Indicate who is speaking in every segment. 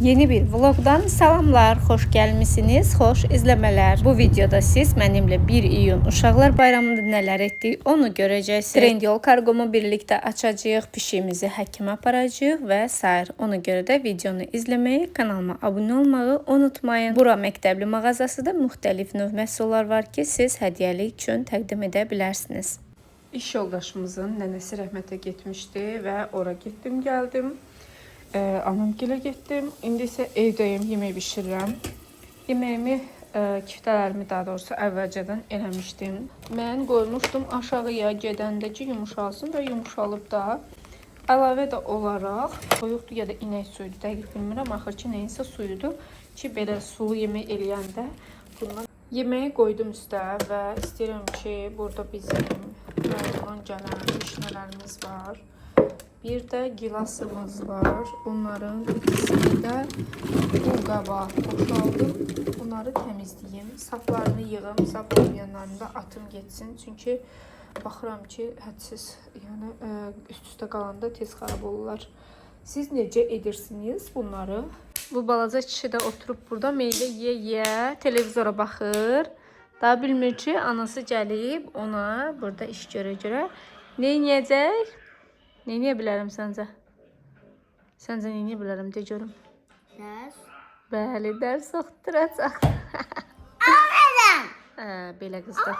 Speaker 1: Yeni bir vlogdan salamlar, xoş gəlmisiniz, xoş izləmələr. Bu videoda siz mənimlə 1 iyun Uşaqlar Bayramında nələr etdik onu görəcəksiniz. Trendyol kargomu birlikdə açacağıq, pişiyimizi həkimə aparacağıq və sair. Ona görə də videonu izləməyi, kanalıma abunə olmağı unutmayın. Bura məktəbli mağazası da müxtəlif növ məhsullar var ki, siz hədiyyəlik üçün təqdim edə bilərsiniz. İş yoldaşımızın nənəsi rəhmətə getmişdi və ora getdim, gəldim. Anamgilə getdim. İndi isə evdəyim, yemək bişirirəm. Yeməyimi, kiftələrimi daha doğrusu əvvəlcədən eləmişdim. Mən qoymuşdum aşağıya gedəndə ki, yumuşalsın və yumuşalıb da. Əlavə də olaraq soyuqdur ya da inək suyudur, dəqiq bilmirəm. Axır ki, neyinsə suyudur ki, belə sulu yemək eləyəndə bundan yeməyi qoydum üstə və istəyirəm ki, burada bizim rayondan gələn vişnələrimiz var. Bir də gilasımız var. Onların ikisini də bu qaba boşaldım. Bunları təmizləyim. Saplarını yığım. Sap olmayanlarını da atım getsin. Çünki baxıram ki, hədsiz, yəni üst-üstə qalanda tez xarab olurlar. Siz necə edirsiniz bunları? Bu balaca kişi də oturub burada meyvə yeyə, televizora baxır. Daha bilmir ki, anası gəlib ona burada iş görə nə edəcək? Neyə bilərəm səncə? Səncə neyə bilərəm, de görüm.
Speaker 2: Dərs.
Speaker 1: Bəli, dərs oxuturacaq.
Speaker 2: Alacam.
Speaker 1: Belə qızdır.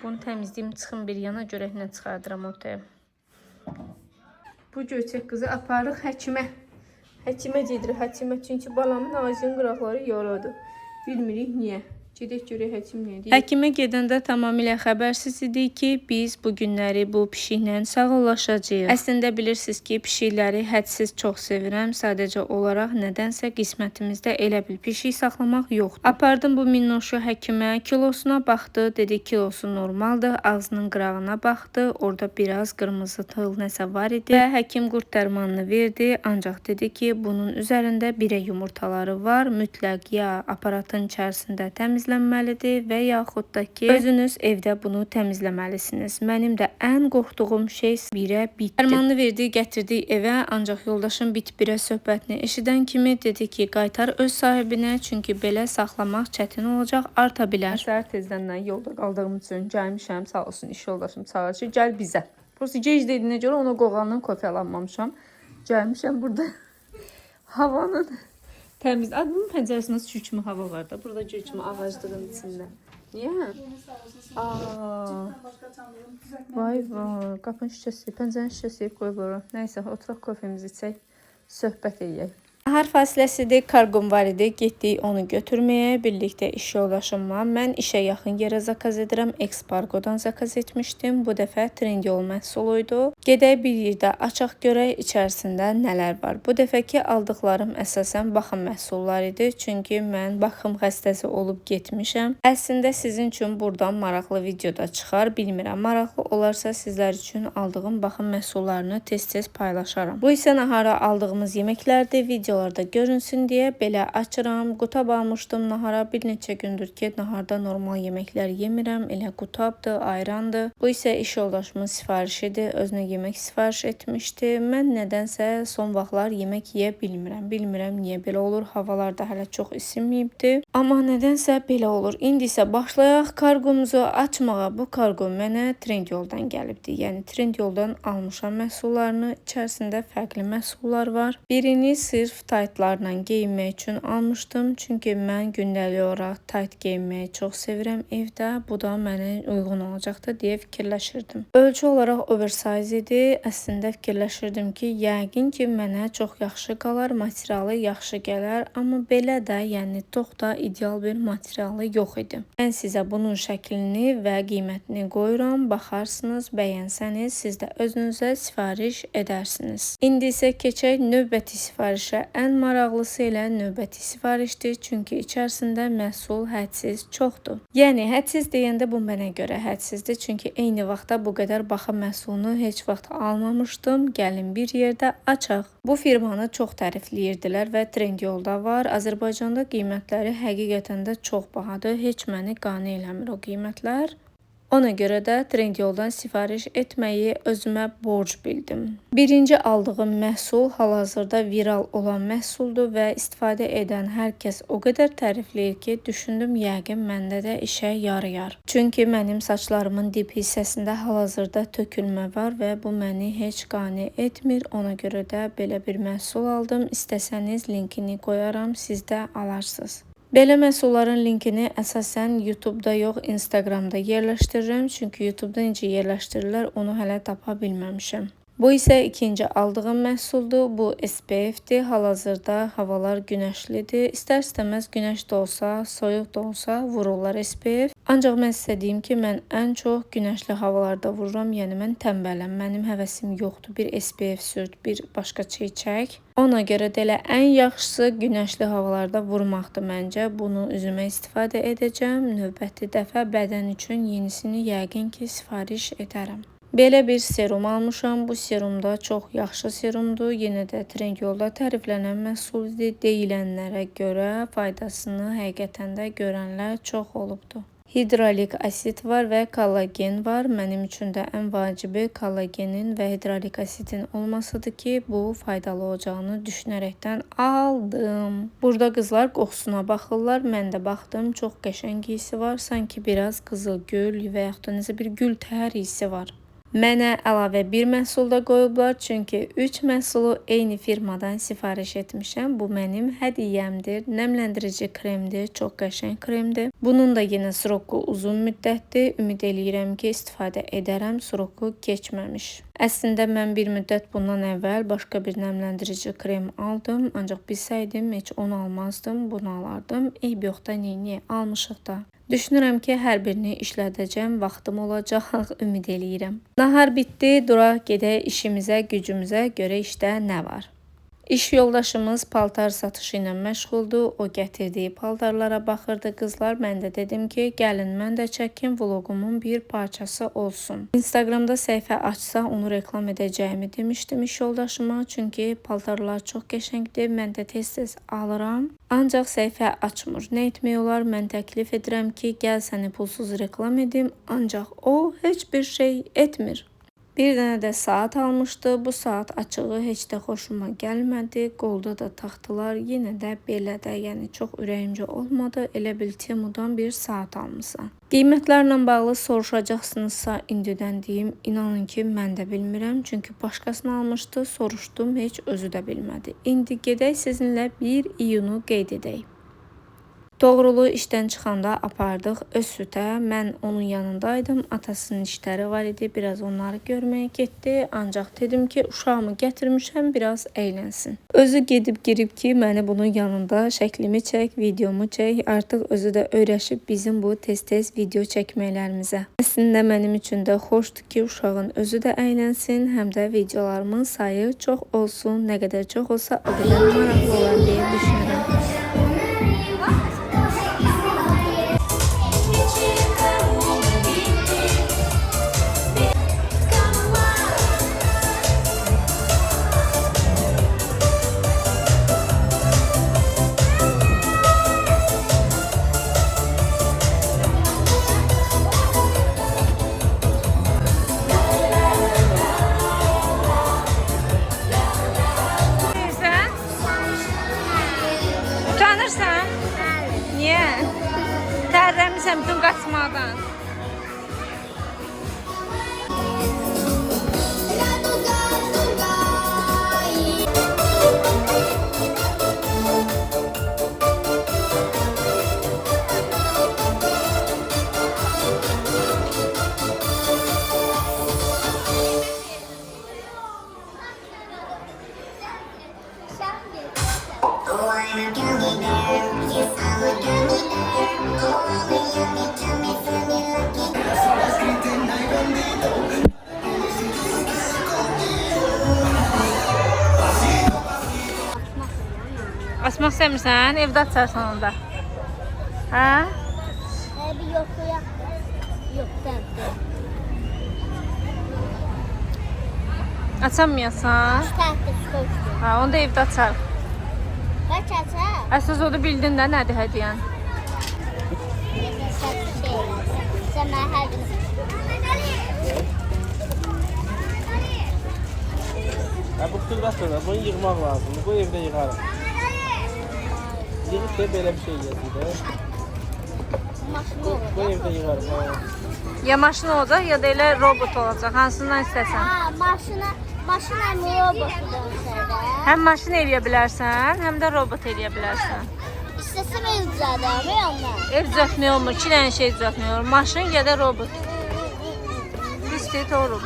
Speaker 1: Bunu təmizləyim, çıxım bir yana, görək nə çıxardıram ortaya. Bu göçək qızı aparıq həkimə. Həkimə gedirik, həkimə. Çünki balamın ağacının qıraqları yaradı. Bilmirik niyə. Gedək görək həkim nə deyir. Həkimə gedəndə tamamilə xəbərsiz idik ki, biz bu günləri bu pişiklə sağollaşacağıq. Əslində bilirsiniz ki, pişikləri hədsiz çox sevirəm. Sadəcə olaraq nədənsə qismətimizdə elə bil pişik saxlamaq yoxdur. Apardım bu minnoşu həkimə, kilosuna baxdı, dedi kilosu normaldır. Ağzının qırağına baxdı, orada biraz qırmızı tığ nəsə var idi və həkim qurd dərmanını verdi. Ancaq dedi ki, bunun üzərində birə yumurtaları var. Mütləq ya aparatın içərisində təmizlənməlidir və yaxud da ki, özünüz evdə bunu təmizləməlisiniz. Mənim də ən qorxduğum şey birə bitdi. Dərmanını verdi, gətirdi evə, ancaq yoldaşım bit birə söhbətini eşidən kimi dedi ki, qaytar öz sahibinə, çünki belə saxlamaq çətin olacaq, arta bilər. Səhər tezdəndən yolda qaldığım üçün gəlmişəm, sağ olsun iş yoldaşım çağırır ki, gəl bizə. Prosta gec dediyinə görə ona qoğandan kopyalanmamışam. Gəlmişəm burada havanın təmiz. Bunun pəncərəsində su kimi hava var da. Burada gül kimi ağaclığın içində. Niyə? Vay vay. Qapın şüşəsi, pəncərin şüşəsi qoyub ora. Nəysə, oturaq kofemizi içək, söhbət edək. Nahar fasiləsidir, karqom var idi, getdik onu götürməyə, birlikdə iş yoldaşımla. Mən işə yaxın yerə zakaz edirəm, Expargodan zakaz etmişdim. Bu dəfə Trendyol məhsuluydu. Gedək bir yerdə açaq görək içərisində nələr var. Bu dəfəki aldıqlarım əsasən baxım məhsulları idi, çünki mən baxım xəstəsi olub getmişəm. Əslində sizin üçün buradan maraqlı videoda çıxar, bilmirəm. Maraqlı olarsa sizlər üçün aldığım baxım məhsullarını tez-tez paylaşaram. Bu isə nahara aldığımız yeməklərdir, video da görünsün deyə belə açıram. Qutab almışdım nahara. Bir neçə gündür ki, naharda normal yeməklər yemirəm. Elə qutabdır, ayrandır. Bu isə iş yoldaşımın sifarişidir. Özünə yemək sifariş etmişdi. Mən nədənsə son vaxtlar yemək yeyə bilmirəm. Bilmirəm niyə belə olur. Havalar da hələ çox isinməyibdi. Amma nədənsə belə olur. İndi isə başlayaq kargomuzu açmağa. Bu kargo mənə Trendyoldan gəlibdi. Yəni Trendyoldan almışam məhsullarını. İçərisində fərqli məhsullar var. Birini sırf taytlarla geyinmək üçün almışdım. Çünki mən gündəlik olaraq tayt geyinməyi çox sevirəm evdə. Bu da mənə uyğun olacaqdı deyə fikirləşirdim. Ölçü olaraq oversize idi. Əslində fikirləşirdim ki, yəqin ki, mənə çox yaxşı qalar, materialı yaxşı gələr. Amma belə də, yəni çox da ideal bir materialı yox idi. Mən sizə bunun şəklini və qiymətini qoyuram. Baxarsınız, bəyənsəniz, siz də özünüzə sifariş edərsiniz. İndi isə keçək növbəti sifarişə. Ən maraqlısı ilə növbəti sifarişdir, çünki içərisində məhsul hədsiz çoxdur. Yəni, hədsiz deyəndə bu mənə görə hədsizdir, çünki eyni vaxtda bu qədər baxım məhsulunu heç vaxt almamışdım. Gəlin bir yerdə açaq. Bu firmanı çox tərifləyirdilər və Trendyolda var. Azərbaycanda qiymətləri həqiqətən də çox bahadır. Heç məni qane eləmir o qiymətlər. Ona görə də Trendyoldan sifariş etməyi özümə borc bildim. Birinci aldığım məhsul hal-hazırda viral olan məhsuldur və istifadə edən hər kəs o qədər tərifləyir ki, düşündüm yəqin məndə də işə yarayar. Çünki mənim saçlarımın dip hissəsində hal-hazırda tökülmə var və bu məni heç qane etmir. Ona görə də belə bir məhsul aldım. İstəsəniz linkini qoyaram, siz də alarsınız. Belə məhsulların linkini əsasən YouTube-da yox, Instagram-da yerləşdirirəm. Çünki YouTube-da necə yerləşdirirlər, onu hələ tapa bilməmişəm. Bu isə ikinci aldığım məhsuldur. Bu SPF-dir. Hal-hazırda havalar günəşlidir. İstər-istəməz günəş də olsa, soyuq da olsa vururlar SPF. Ancaq mən sizə deyim ki, mən ən çox günəşli havalarda vururam. Yəni mən tənbələm. Mənim həvəsim yoxdur. Bir SPF sürt, bir başqa şey çək. Ona görə də elə ən yaxşısı günəşli havalarda vurmaqdır məncə. Bunu üzümə istifadə edəcəm. Növbəti dəfə bədən üçün yenisini yəqin ki, sifariş edərəm. Belə bir serum almışam. Bu serum da çox yaxşı serumdur. Yenə də Trendyolda təriflənən məhsul idi. Deyilənlərə görə faydasını həqiqətən də görənlər çox olubdur. Hidrolik asid var və kollagen var. Mənim üçün də ən vacibi kollagenin və hidrolik asidin olmasıdır ki, bu faydalı olacağını düşünərəkdən aldım. Burada qızlar qoxusuna baxırlar. Mən də baxdım. Çox qəşəng hissi var. Sanki biraz qızıl gül və yaxud da necə bir gül təhər hissi var. Mənə əlavə bir məhsul da qoyublar, çünki 3 məhsulu eyni firmadan sifariş etmişəm. Bu mənim hədiyyəmdir. Nəmləndirici kremdir, çox qəşəng kremdir. Bunun da yenə sroku uzun müddətdir. Ümid eləyirəm ki, istifadə edərəm, sroku keçməmiş. Əslində mən bir müddət bundan əvvəl başqa bir nəmləndirici krem aldım. Ancaq bilsəydim heç onu almazdım, bunu alardım. Eyb yoxda neyini almışıq da. Düşünürəm ki, hər birini işlədəcəm, vaxtım olacaq, ümid eləyirəm. Nahar bitdi, duraq gedək işimizə, gücümüzə görə işdə nə var. İş yoldaşımız paltar satışı ilə məşğuldur. O gətirdiyi paltarlara baxırdı qızlar. Mən də dedim ki, gəlin mən də çəkim, vlogumun bir parçası olsun. Instagramda səhifə açsa onu reklam edəcəyimi demişdim iş yoldaşıma. Çünki paltarlar çox qəşəngdir. Mən də tez-tez alıram. Ancaq səhifə açmır. Nə etmək olar? Mən təklif edirəm ki, gəl səni pulsuz reklam edim. Ancaq o heç bir şey etmir. Bir dənə də saat almışdı. Bu saat açığı heç də xoşuma gəlmədi. Qolda da taxtılar. Yenə də belə də, yəni çox ürəyimcə olmadı. Elə bil Temudan bir saat almışam. Qiymətlərlə bağlı soruşacaqsınızsa indidən deyim, inanın ki, mən də bilmirəm. Çünki başqasını almışdı, soruşdum, heç özü də bilmədi. İndi gedək sizinlə 1 iyunu qeyd edək. Doğrulu işdən çıxanda apardıq öz sütə. Mən onun yanındaydım. Atasının işləri var idi. Biraz onları görməyə getdi. Ancaq dedim ki, uşağımı gətirmişəm, biraz əylənsin. Özü gedib girib ki, məni bunun yanında şəklimi çək, videomu çək. Artıq özü də öyrəşib bizim bu tez-tez video çəkməklərimizə. Əslində mənim üçün də xoşdur ki, uşağın özü də əylənsin, həm də videolarımın sayı çox olsun. Nə qədər çox olsa, o qədər maraqlı olar deyə düşünürəm. Utanırsan? Niyə? Tərləmirsən bütün qaçmaqdan. Açmaq istəmirsən, evdə açarsan onda. Hə?
Speaker 2: Bir yoxlayaq. Yox, dəmdir.
Speaker 1: Açamıyorsan?
Speaker 2: Çıxartdı, çıxartdı.
Speaker 1: Hə, onu da evdə açar.
Speaker 2: Qaç açar?
Speaker 1: Əsas o da bildin də nədir hədiyyən?
Speaker 2: Şey, Sən mənə hər gün.
Speaker 3: Bu xırdatdır, bunu yığmaq lazımdır. Bu evdə yığarım. Yığıb da belə bir şey yazıyor.
Speaker 2: Maşın
Speaker 3: Bu
Speaker 2: olacaq.
Speaker 3: evdə yığarım.
Speaker 1: Ya maşın olacaq, ya da elə robot olacaq. Hansından istəsən.
Speaker 2: Ha, maşın həm robotu dönsədə.
Speaker 1: Həm maşın eləyə bilərsən, həm də robot eləyə bilərsən.
Speaker 2: İstəsəm el düzəldəm ondan.
Speaker 1: Ev düzəltmək olmur, 2 dənə şey düzəltmək olur. Maşın ya da robot. İstəyir olur.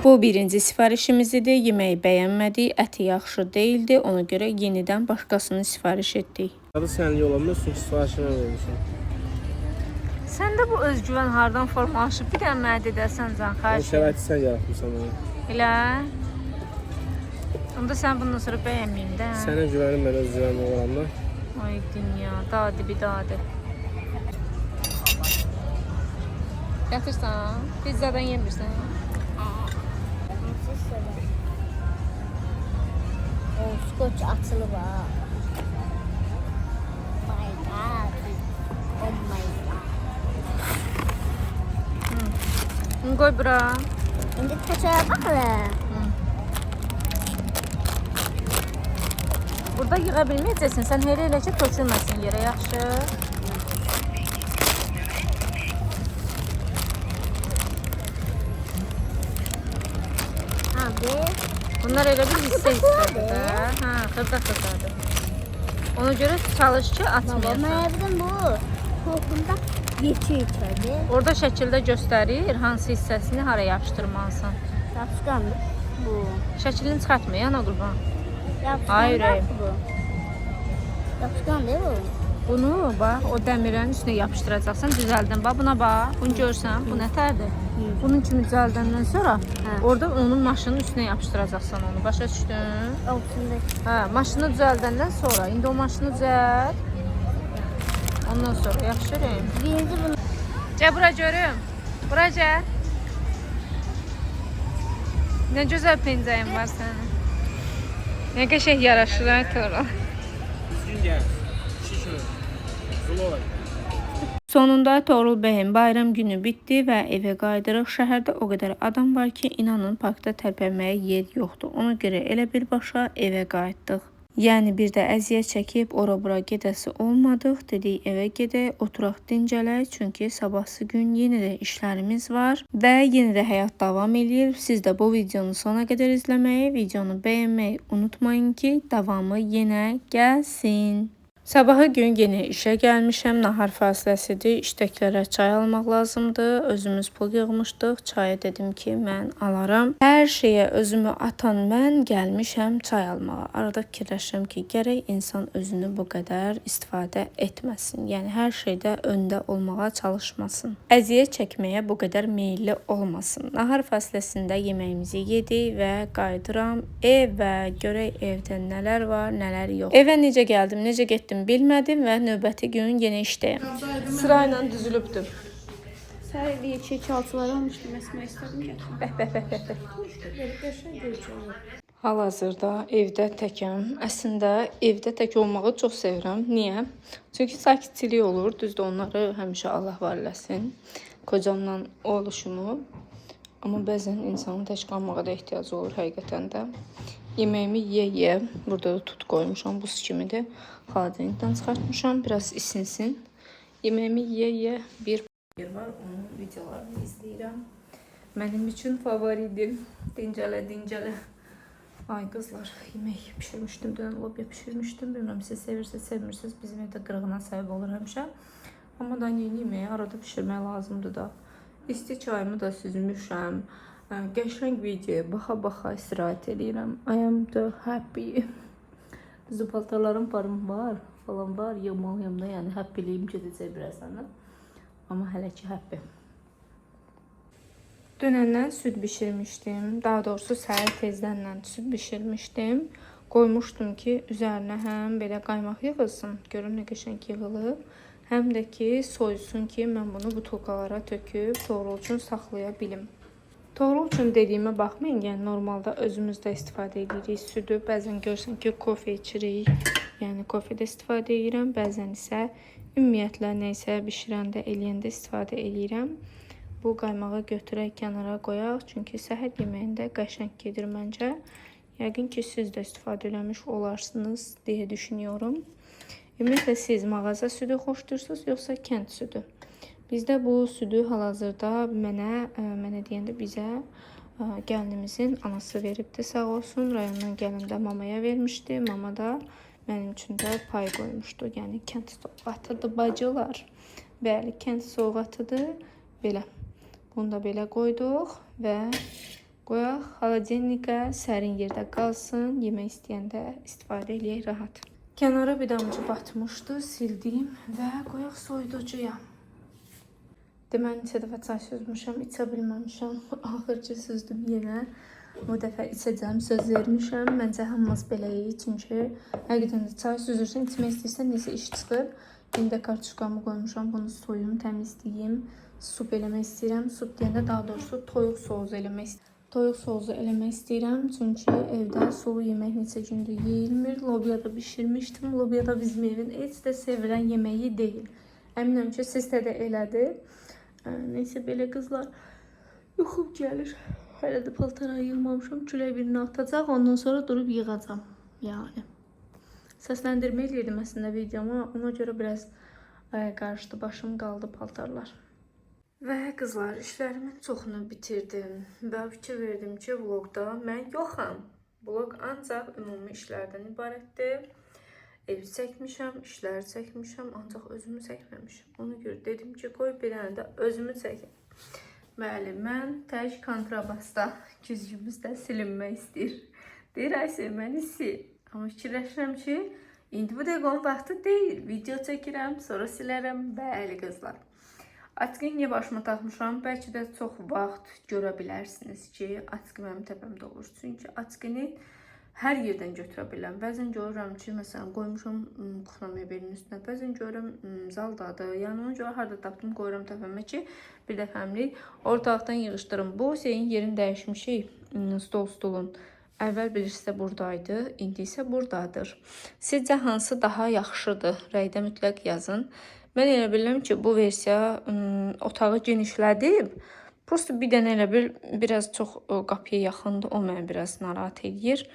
Speaker 1: Bu birinci sifarişimiz idi. Yeməyi bəyənmədik, əti yaxşı değildi. Ona görə yenidən başqasını sifariş etdik.
Speaker 3: Adı sənlik olanmır, çünki sifarişini vermişəm.
Speaker 1: Səndə bu özgüvən hardan formalaşıb? Bir dənə mənə dedəsən can,
Speaker 3: O
Speaker 1: xahiş edirəm.
Speaker 3: şəraiti sən yaratmışsan onu.
Speaker 1: Elə. Onda sən bundan sonra bəyənməyim də.
Speaker 3: Sənə güvənim, mən öz güvənim olanlar.
Speaker 1: Ay dünya, dadı bir dadı. Yatırsan, pizzadan yemirsən.
Speaker 2: O skoç açılıb ha. My God. Oh my God.
Speaker 1: Bunu qoy bura.
Speaker 2: İndi taçaya bax elə.
Speaker 1: Burada yığa bilməyəcəksən. Sən elə ki, tökülməsin yerə, yaxşı?
Speaker 2: Abi.
Speaker 1: Bunlar elə bir hissə-hissədir də. Hə, xırda-xırdadır. Ona görə çalış ki,
Speaker 2: Baba,
Speaker 1: atmayasan.
Speaker 2: mənim bu toxumda yekə içədi.
Speaker 1: Orada şəkildə göstərir hansı hissəsini hara yapışdırmalısan.
Speaker 2: Yapışqan bu.
Speaker 1: Şəklini çıxartma, yana qurban.
Speaker 2: Yapışqan
Speaker 1: Hayır, hayır.
Speaker 2: bu. Yapışqan deyil bu.
Speaker 1: Bunu bax, o dəmirin üstünə yapışdıracaqsan, düzəldin. Bax, buna bax. Bunu görsən, bu nətərdir? Bunun kimi düzəldəndən sonra orada onun maşının üstünə yapışdıracaqsan onu. Başa düşdün?
Speaker 2: Altında.
Speaker 1: Hə, maşını düzəldəndən sonra, indi o maşını düzəld. Ondan sonra yaxşı rəyim.
Speaker 2: Birinci bunu.
Speaker 1: Gəl bura görüm. Bura gəl. Nə gözəl pencəyin var sənin. Nə qəşəng yaraşır ha Toral.
Speaker 3: Düzgün gəl. Şişir. Zul olay.
Speaker 1: Sonunda Toral bəyin bayram günü bitdi və evə qayıdırıq. Şəhərdə o qədər adam var ki, inanın parkda tərpənməyə yer yoxdur. Ona görə elə birbaşa evə qayıtdıq. Yəni bir də əziyyət çəkib ora-bura gedəsi olmadıq. Dedik evə gedək, oturaq dincələk. Çünki sabahsı gün yenə də işlərimiz var və yenə də həyat davam edir. Siz də bu videonu sona qədər izləməyi, videonu bəyənməyi unutmayın ki, davamı yenə gəlsin. Sabahı gün yenə işə gəlmişəm. Nahar fasiləsidir. İşdəkilərə çay almaq lazımdır. Özümüz pul yığmışdıq. Çayı dedim ki, mən alaram. Hər şeyə özümü atan mən gəlmişəm çay almağa. Arada fikirləşirəm ki, gərək insan özünü bu qədər istifadə etməsin. Yəni hər şeydə öndə olmağa çalışmasın. Əziyyət çəkməyə bu qədər meylli olmasın. Nahar fasiləsində yeməyimizi yedik və qayıdıram evə. Görək evdə nələr var, nələr yox. Evə necə gəldim, necə getdim bilmədim və növbəti gün yenə işdəyəm. Sırayla düzülübdüm.
Speaker 4: Səhər yekə altıları almışdım, əsmək istədim.
Speaker 1: Hal-hazırda evdə təkəm. Əslində evdə tək olmağı çox sevirəm. Niyə? Çünki sakitçilik olur. Düzdür, onları həmişə Allah var eləsin. Kocamla oluşumu. Amma bəzən insanın tək qalmağa da ehtiyacı olur həqiqətən də. Yeməyimi yeyə. Burada da tut qoymuşam, buz kimidir. Xaladenikdən çıxartmışam, biraz isinsin. Yeməyimi yeyə bir var, onun videolarını izləyirəm. Mənim üçün favoridir. Dincələ. Ay qızlar, yemək pişirmişdim, dönən lobya pişirmişdim. Bilmirəm, siz sevirsiniz, sevmirsiniz. Bizim evdə qırğına səbəb olur həmişə. Amma da yeni yeməyi arada pişirmək lazımdır da. İsti çayımı da süzmüşəm. Qəşəng videoya baxa-baxa istirahət edirəm. I am the happy. Düzdür, paltarlarım var falan var. Yığmalıyım da, yəni happyliyim gedəcək birazdan. Amma hələ ki happy. Dünəndən süd bişirmişdim. Daha doğrusu səhər tezdəndən süd bişirmişdim. Qoymuşdum ki, üzərinə həm belə qaymaq yığılsın. Görün nə qəşəng yığılıb. Həm də ki, soyusun ki, mən bunu butulkalara töküb Toral üçün saxlaya bilim. Toral üçün dediyimə baxmayın, yəni normalda özümüzdə istifadə edirik südü. Bəzən görsən ki, kofe içirik, yəni kofedə istifadə edirəm. Bəzən isə ümumiyyətlə nəysə bişirəndə, eləyəndə istifadə edirəm. bu qaymağı götürək kənara qoyaq. Çünki səhər yeməyində qəşəng gedir məncə. Yəqin ki, siz də istifadə eləmiş olarsınız deyə düşünüyorum. Ümumiyyətlə siz mağaza südü xoşdursunuz, yoxsa kənd südü? Bizdə bu südü hal-hazırda mənə deyəndə bizə gəlinimizin anası veribdi, sağ olsun. Rayondan gələndə mamaya vermişdi. Mama da mənim üçün də pay qoymuşdu. Yəni kənd soğuqatıdır bacılar. Bəli, kənd soğuqatıdır. Belə. Bunu da belə qoyduq və qoyaq xaladenikə, sərin yerdə qalsın. Yemək istəyəndə istifadə eləyək rahat. Kənara bir damcı batmışdı, sildim və qoyaq soyuducuya. Demək, neçə dəfə çay süzmüşəm, içə bilməmişəm. Axırcı süzdüm yenə. Bu dəfə içəcəm, söz vermişəm. Məncə hamımız beləyik. Çünki həqiqətən də çay süzürsən, içmək istəyirsən, necə iş çıxır. İndi də kartuşkamı qoymuşam, bunu soyum, təmizləyim. Sup eləmək istəyirəm. Sup deyəndə daha doğrusu toyuq soğuzu eləmək istəyirəm. Toyuq soğuzu eləmək istəyirəm. Çünki evdə sulu yemək neçə gündür yeyilmir. Lobya da bişirmişdim. Lobya da bizim evin heç də sevilən yeməyi deyil. Əminəm ki, sizdə də elədir. Neyse belə qızlar, yuxum gəlir. Hələ də paltara yığmamışam. Külək birini atacaq, ondan sonra durub yığacam. Yəni. Səsləndirmə eləyirdim əslində videomu. Ona görə biraz qarışdı, başım qaldı paltarlar. Və qızlar, işlərimin çoxunu bitirdim. Və fikir verdim ki, vlogda mən yoxam. Vlog ancaq ümumi işlərdən ibarətdir. Evi çəkmişəm, işləri çəkmişəm, ancaq özümü çəkməmişəm. Ona görə dedim ki, qoy bir dənə də özümü çəkim. Bəli, mən tək kontrabasda güzgümüzdə silinmək istəyir. Deyir, ay sevməni sil. Amma fikirləşirəm ki, indi bu dəqiqənin vaxtı deyil. Video çəkirəm, sonra silərəm. Bəli, qızlar. Açqı niyə başıma taxmışam? Bəlkə də çox vaxt görə bilərsiniz ki, açqı mənim təpəmdə olur. Çünki açqını hər yerdən götürə biləm. Bəzən görürəm ki, məsələn, qoymuşam kuxna mebelinin üstünə. Bəzən görürəm zaldadır. Yəni ona görə harda tapdım, qoyuram təpəmə ki, bir dəfəmlik ortalıqdan yığışdırım. Bu şeyin yerini dəyişmişik. Stolun. Əvvəl bilirsə buradaydı, indi isə buradadır. Sizcə hansı daha yaxşıdır? Rəydə mütləq yazın. Mən elə bilirəm ki, bu versiya otağı genişlədib. Prosto bir dənə elə biraz çox qapıya yaxındır. O mənə biraz narahat edir.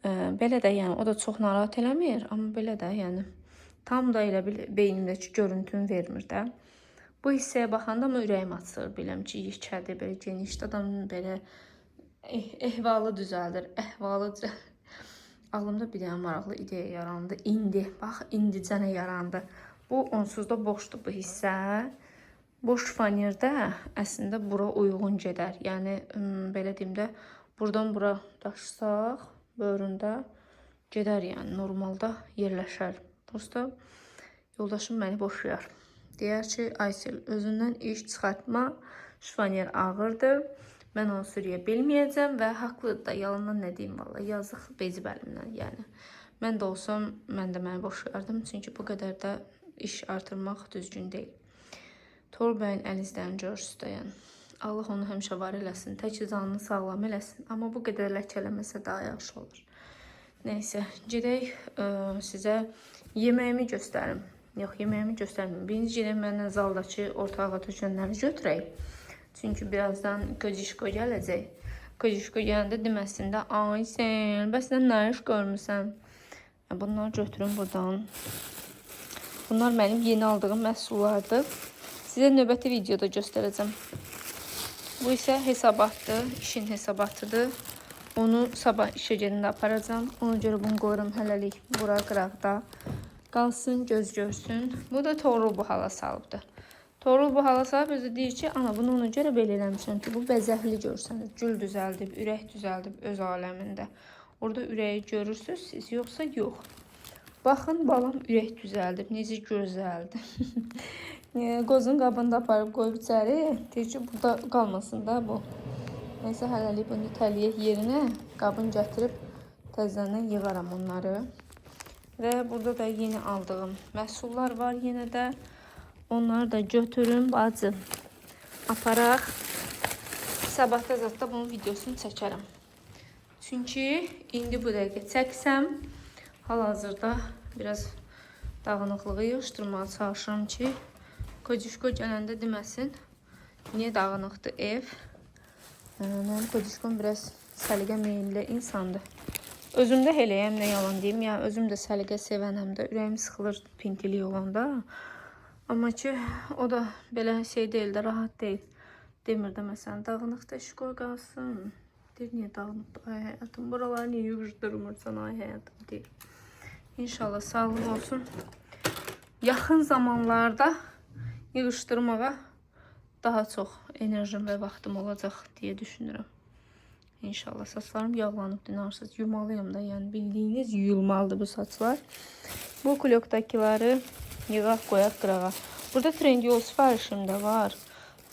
Speaker 1: Belə də yəni o da çox narahat eləmir, amma belə də yəni tam da elə bil beynimdəki görüntünü vermir də. Bu hissəyə baxanda mı ürəyim açılır, biləm ki, yekədir, belə genişdir, adam belə ehvalı düzəldir, əhvalı düzəldir. Ağlımda bir dənə maraqlı ideya yarandı. İndi, bax, indicənə yarandı. Bu onsuz da boşdur bu hissə. Boş şifonierdə əslində bura uyğun gedər. Yəni belə deyim də, buradan bura daşısaq böyründə gedər, yəni normalda yerləşər. Prosta yoldaşım məni boşayar. Deyər ki, Aysel, özündən iş çıxartma, şifonier ağırdır, mən onu sürüyə bilməyəcəm və haqlıdır da, yalandan nə deyim, valla, yazıq bezib əlimdən, yəni. Mən də olsam, mən də məni boşayardım, çünki bu qədər də iş artırmaq düzgün deyil. Tor bəyin əlizdən görsüdəyən. Allah onu həmişə var eləsin, tək canını sağlam eləsin. Amma bu qədər ləkələməsə daha yaxşı olur. Neysə, gedək sizə yeməyimi göstərim. Yox, yeməyimi göstərməyim. Birinci gedək məndən zaldakı ortağa tökənləri götürək. Çünki birazdan Kocişko gələcək. Kocişko gələndə deməsin də, ay sən, bəs sən nə iş görmüsən? Bunları götürün buradan. Bunlar mənim yeni aldığım məhsullardır. Sizə növbəti videoda göstərəcəm. Bu isə hesabatdır, işin hesabatıdır. Onu sabah işə gedəndə aparacam. Ona görə bunu qoyuram hələlik bura qıraqda. Qalsın, göz görsün. Bu da Toğrul bu hala salıbdır. Toğrul bu hala salıb özü deyir ki, ana bunu ona görə belə eləmişəm ki, bu bəzəkli görsəniz. Gül düzəldib, ürək düzəldib öz aləmində. Orada ürəyi görürsünüz siz, yoxsa yox. Baxın, balam ürək düzəldib, necə gözəldir. Qozun qabını da aparıb qoyub içəri. Deyir ki, burada qalmasın da bu. Neysə, hələlik bunu təliyək yerinə. Qabını gətirib təzədən yığaram onları. Və burada da yeni aldığım məhsullar var yenə də. Onları da götürün, bacım. Aparaq. Sabahda zətdə bunun videosunu çəkərəm. Çünki indi bu dəqiqə çəksəm, hal-hazırda biraz dağınıqlığı yığışdırmağa çalışıram ki, Kocişko gələndə deməsin, Niyə dağınıqdır ev? Mənim kocuşkum biraz səliqə meyilli insandır. Özümdə eləyəm, nə yalan deyim. Ya özüm də səliqə sevənəm də. Ürəyim sıxılır pintilik olanda. Amma ki o da belə şey deyil də, rahat deyil. Demir də məsələn dağınıqda iş qoy qalsın. Deyir niyə dağınıqdır? Ay həyatım, buraları niyə yığışdırmırsan ay həyatım deyir. İnşallah sağlıq olsun. Yaxın zamanlarda yığışdırmağa daha çox enerjim və vaxtım olacaq deyə düşünürəm. İnşallah saçlarım yağlanıb dinarsız. Yumalıyım da, yəni bildiyiniz yuyulmalıdır bu saçlar. Bu klokdakiləri yığaq, qoyaq qırağa. Burada Trendyol sifarişim də var.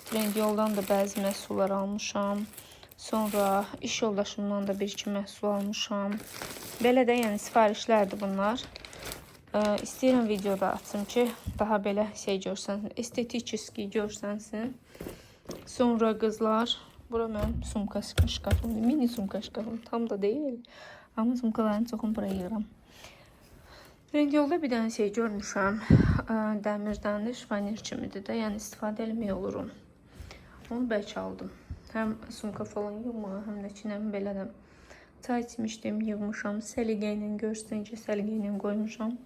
Speaker 1: Trendyoldan da bəzi məhsullar almışam. Sonra iş yoldaşımdan da bir-iki məhsul almışam. Belə də yəni sifarişlərdir bunlar. İstəyirəm videoda açım ki, daha belə şey görsənsin, estetik görsənsin. Sonra qızlar, bura mənim sumka şkafımdır, mini sumka şkafım, tam da deyil. Amma sumkaların çoxunu buraya yığıram. Trendyolda bir dənə şey görmüşəm, dəmirdən şifanyer kimidir də, yəni istifadə eləmək olurum. Onu bəlkə aldım. Həm sumka falan yığmağa, həm də ki, nəmi belə də çay içmişdim, yığmışam, səliqə ilə görsün ki, səliqə ilə qoymuşam.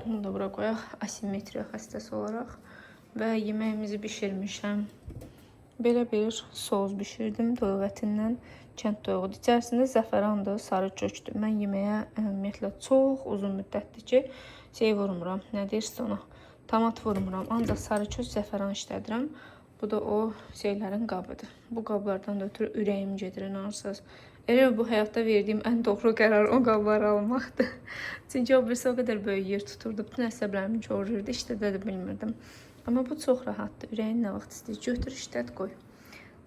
Speaker 1: Bunu da bura qoyaq, asimetriya xəstəsi olaraq. Və yeməyimizi bişirmişəm. Belə bir sos bişirdim toyuq ətindən, kənd toyuğudur. İçərisində zəfərandır, sarı kökdür. Mən yeməyə ümumiyyətlə çox uzun müddətdir ki, şey vurmuram, nə deyirsə ona, tomat vurmuram. Ancaq sarı kök, zəfəran işlədirəm. Bu da o şeylərin qabıdır. Bu qablardan da ötürü ürəyim gedir, inansız. Elə bu həyatda verdiyim ən doğru qərar o qabları almaqdır. Çünki o birisi o qədər böyük yer tuturdu. Bütün əsəblərimi görürdü, işlədə də bilmirdim. Amma bu çox rahatdır. Ürəyin nə vaxt istəyir, götür, işlət, qoy.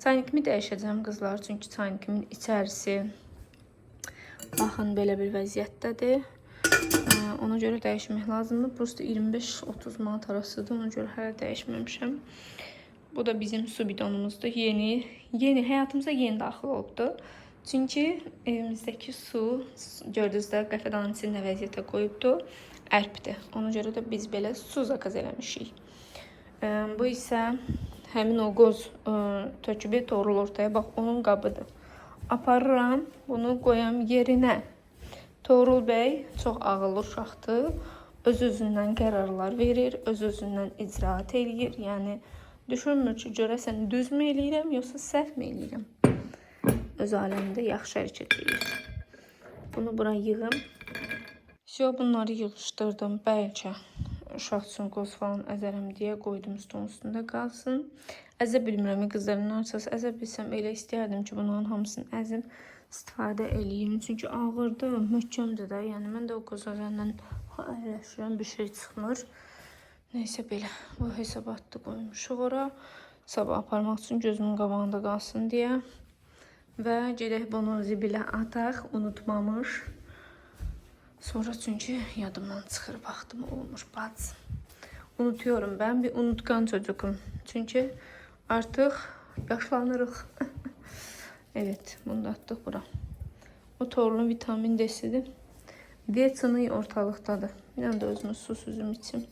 Speaker 1: Çaynikimi dəyişəcəm qızlar. Çünki çaynikimin içərisi baxın belə bir vəziyyətdədir. Ona görə dəyişmək lazımdır. Prosta 25-30 manat arasıdır. Ona görə hələ dəyişməmişəm. Bu da bizim su bidonumuzdur. Yeni həyatımıza yeni daxil olubdur. Çünki evimizdəki su, gördünüz də, qəfədanın içində vəziyyətə qoyubdur, ərpdir. Ona görə də biz belə su zakaz eləmişik. Bu isə həmin o qoz tökübü doğrul ortaya, bax, onun qabıdır. Aparıram, bunu qoyam yerinə. Toğrul bəy çox ağıllı uşaqdır. Öz-özündən qərarlar verir, öz-özündən icraat eləyir. Yəni, düşünmür ki, görəsən düzmü eləyirəm, yoxsa səhv mi eləyirəm? Öz aləmində yaxşı hərəkət edir. Bunu bura yığım. Bunları yığışdırdım. Bəlkə uşaq üçün qoz falan əzərəm deyə qoydum stolun üstündə qalsın. Əzə bilmirəm, qızların arasası əzə bilsəm elə istəyərdim ki, bunların hamısını əzim, istifadə eləyim. Çünki ağırdır, möhkəmdir də. Yəni, mən də o qoz əzəndən əyləşirəm, bir şey çıxmır. Neysə belə, bu hesabatda qoymuşuq ora. Sabah aparmaq üçün gözümün qabağında qalsın deyə. Və gedək bunu zibilə ataq, unutmamış. Sonra çünki yadımdan çıxır, vaxtım olmuş, bac. Unutuyorum, ben bir unutkan çocukum. Çünki artıq yaşlanırıq. Evet, bunu da atdıq bura. O torlu vitamin D'sidir. D çınığı ortalıqdadır. Yəni də özümü su süzüm içim.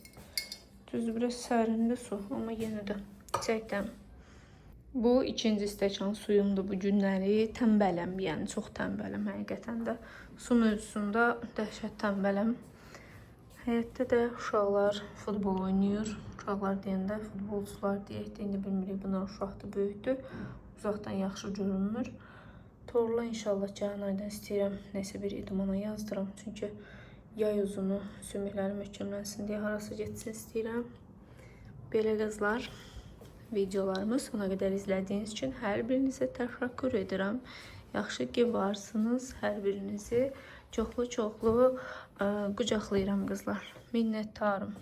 Speaker 1: Düzdür, biraz sərində su, amma yenə də çəkdən. Bu ikinci stəkan suyumdur bu günləri. Tənbələm, yəni çox tənbələm həqiqətən də. Su mövzusunda dəhşət tənbələm. Həyətdə də uşaqlar futbol oynayır. Uşaqlar deyəndə futbolçular deyək də, indi bilmirik, bunlar uşaqdır, böyükdür. Uzaqdan yaxşı görünmür. Torla inşallah gələn aydan istəyirəm nəsə bir idmana yazdıram. Çünki yay uzunu sümükləri möhkəmlənsin deyə harası getsin istəyirəm. Belə qızlar. Videolarımı sona qədər izlədiyiniz üçün hər birinizə təşəkkür edirəm. Yaxşı ki varsınız. Hər birinizi çoxlu qucaqlayıram qızlar. Minnətdarım.